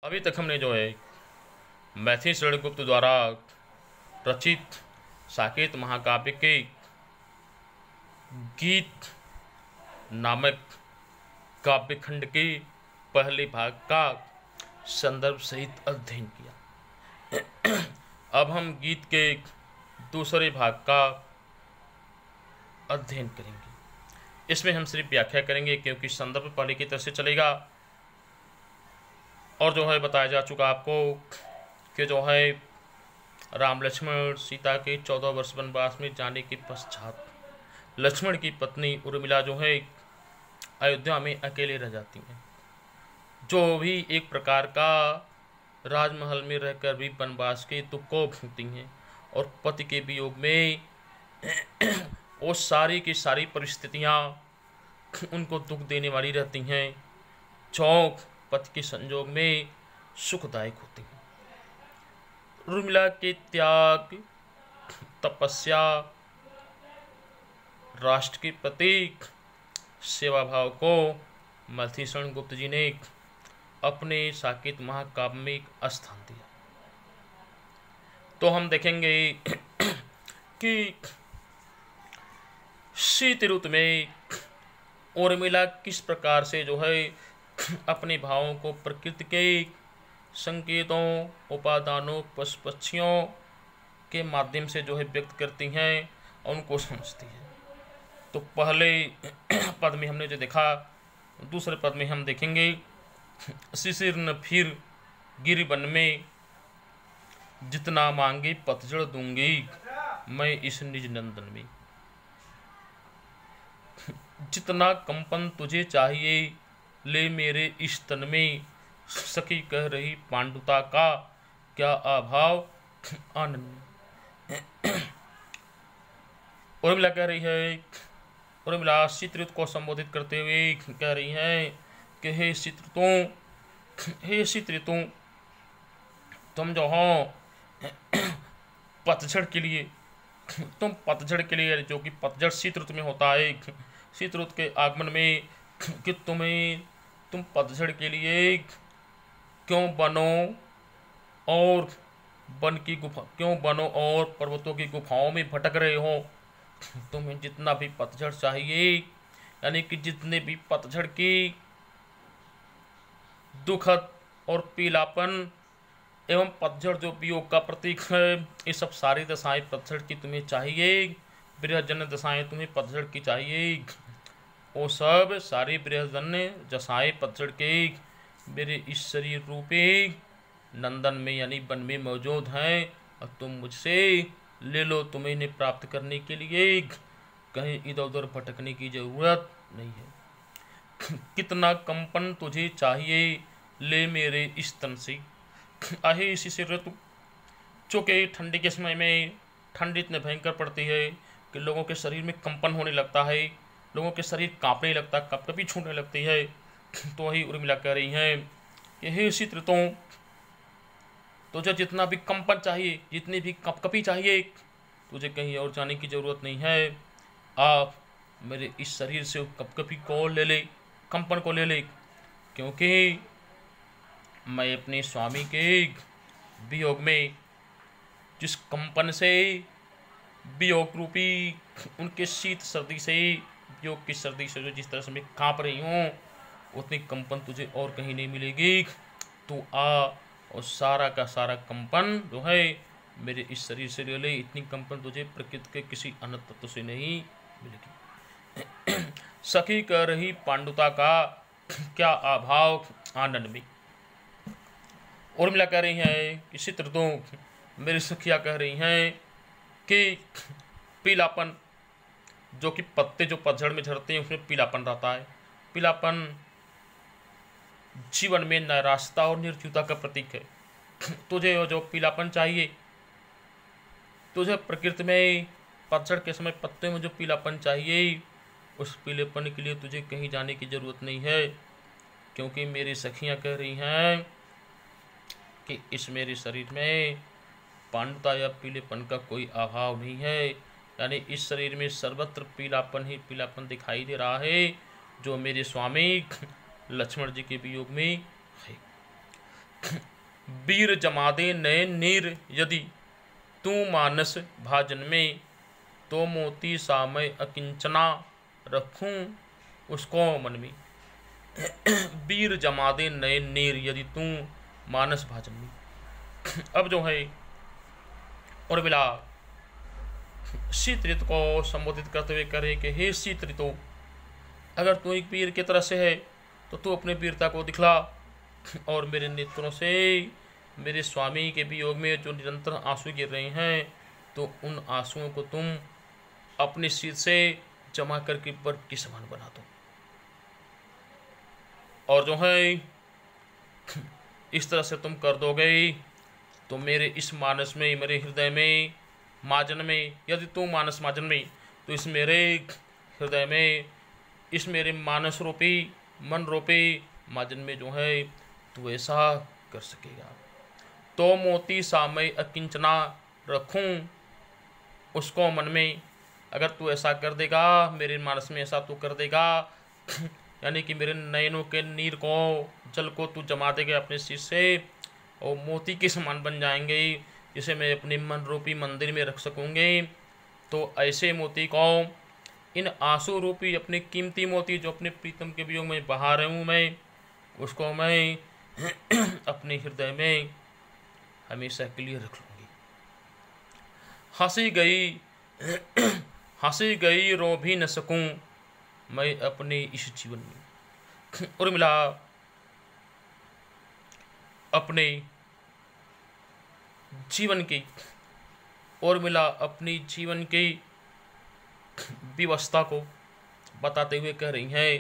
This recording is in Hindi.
अभी तक हमने जो है मैथिली शरण गुप्त द्वारा रचित साकेत महाकाव्य के गीत नामक काव्यखंड के पहले भाग का संदर्भ सहित अध्ययन किया। अब हम गीत के दूसरे भाग का अध्ययन करेंगे। इसमें हम सिर्फ व्याख्या करेंगे क्योंकि संदर्भ पहले की तरह से चलेगा और जो है बताया जा चुका आपको कि जो है राम लक्ष्मण सीता के 14 वर्ष वनवास में जाने के पश्चात लक्ष्मण की पत्नी उर्मिला जो है अयोध्या में अकेले रह जाती हैं, जो भी एक प्रकार का राजमहल में रहकर भी वनवास के दुख को भोगती हैं और पति के वियोग में वो सारी की सारी परिस्थितियाँ उनको दुख देने वाली रहती हैं, जो पति के संजोग में सुखदायक होती हैं। उर्मिला के त्याग, तपस्या, राष्ट्र के प्रति सेवा भाव को मैथिली शरण गुप्त जी ने अपने साकेत महाकाव्य में एक स्थान दिया। तो हम देखेंगे कि शीत ऋतु में उर्मिला किस प्रकार से जो है अपने भावों को प्रकृति के संकेतों, उपादानों, पशु पक्षियों के माध्यम से जो है व्यक्त करती हैं और उनको समझती है। तो पहले पद में हमने जो देखा, दूसरे पद में हम देखेंगे शिशिर न फिर गिर वन में, जितना मांगे पतझड़ दूंगी मैं इस निज नंदन में। जितना कंपन तुझे चाहिए ले मेरे इस तन में, सखी कह रही पांडुता का क्या अभाव आनंद। उर्मिला कह रही है, उर्मिला शीत ऋतु को संबोधित करते हुए कह रही है कि हे शीत ऋतु, तुम जो हो पतझड़ के लिए, तुम पतझड़ के लिए, जो कि पतझड़ शीत ऋतु में होता है, शीत ऋतु के आगमन में कि तुम पतझड़ के लिए क्यों बनो और क्यों बनो और पर्वतों की गुफाओं में भटक रहे हो। तुम्हें जितना भी पतझड़ चाहिए, यानी कि जितने भी पतझड़ की दुखद और पीलापन एवं पतझड़ जो वियोग का प्रतीक है, ये सब सारी दशाएं पतझड़ की तुम्हें चाहिए, बृहजन्य दशाएं तुम्हें पतझड़ की चाहिए, वो सब सारी बृहजन्य दशाएं पतझड़ के मेरे इस शरीर रूपी नंदन में यानी वन में मौजूद हैं और तुम मुझसे ले लो। तुम्हें इन्हें प्राप्त करने के लिए कहीं इधर उधर भटकने की जरूरत नहीं है। कितना कंपन तुझे चाहिए ले मेरे इस तन से, आहे इसी से ऋतु, चूँकि ठंडी के समय में ठंड इतने भयंकर पड़ती है कि लोगों के शरीर में कंपन होने लगता है, लोगों के शरीर कांपने लगता, कपकपी छूटने लगती है। तो वही उर्मिला कह रही है कि हे शीत ऋतु, तुझे जितना भी कंपन चाहिए, जितनी भी कपकपी चाहिए, तुझे कहीं और जाने की जरूरत नहीं है। आप मेरे इस शरीर से कपकपी को ले ले, कंपन को ले ले, क्योंकि मैं अपने स्वामी के वियोग में जिस कंपन से, वियोग रूपी उनके शीत सर्दी से, वियोग की सर्दी से जो जिस तरह से मैं काँप रही हूँ, उतनी कंपन तुझे और कहीं नहीं मिलेगी। तू आ और सारा का सारा कंपन जो है मेरे इस शरीर से ले ले। इतनी कंपन तुझे प्रकृति के किसी अन्य तत्व से नहीं मिलेगी। सखी कह रही पांडुता का क्या अभाव आनंद में। उर्मिला कह रही है कि शीत ऋतु, मेरी सखियाँ कह रही हैं कि पीलापन, जो कि पत्ते जो पतझड़ में झड़ते हैं उसमें पीलापन रहता है, पीलापन जीवन में नैराश्यता और निर्जीवता का प्रतीक है। तुझे जो पीलापन चाहिए, तुझे प्रकृति में पतझड़ के समय पत्ते में जो पीलापन चाहिए, उस पीलेपन के लिए तुझे कहीं जाने की जरूरत नहीं है, क्योंकि मेरी सखियां कह रही हैं कि इस मेरे शरीर में पांडुता या पीलेपन का कोई अभाव नहीं है, यानी इस शरीर में सर्वत्र पीलापन ही पीलापन दिखाई दे रहा है, जो मेरे स्वामी लक्ष्मण जी के वियोग में है। वीर जमा दे नए नीर यदि तू मानस भाजन में, तो मोती सामय अकिंचना रखूं उसको मन में। वीर जमा दे नए नीर यदि तू मानस भाजन में। अब जो है उर्मिला शीत ऋतु को संबोधित करते हुए करे कि हे शीत ऋतु, अगर तू एक वीर की तरह से है तो तू अपने वीरता को दिखला, और मेरे नेत्रों से मेरे स्वामी के वियोग में जो निरंतर आंसू गिर रहे हैं, तो उन आंसुओं को तुम अपने शीत से जमा करके बर्फ की समान बना दो। और जो है इस तरह से तुम कर दोगे तो मेरे इस मानस में, मेरे हृदय में, माजन में, यदि तू मानस माजन में, तो इस मेरे हृदय में, इस मेरे मानस रूपी, मन रूपी माजन में जो है तू ऐसा कर सकेगा। तो मोती सामय अकिंचना रखूं उसको मन में। अगर तू ऐसा कर देगा, मेरे मानस में ऐसा तू कर देगा, यानी कि मेरे नयनों के नीर को, जल को तू जमा देगा अपने शीश से, और मोती के समान बन जाएंगे, जिसे मैं अपने मन रूपी मंदिर में रख सकूँगी। तो ऐसे मोती को, इन आंसू रूपी अपने कीमती मोती जो अपने प्रीतम के वियोग में बहा रहा हूँ मैं, उसको मैं अपने हृदय में हमेशा के लिए रख लूँगी। हंसी गई रो भी न सकूं मैं अपने इस जीवन में। उर्मिला अपने जीवन की, उर्मिला अपनी जीवन की व्यवस्था को बताते हुए कह रही हैं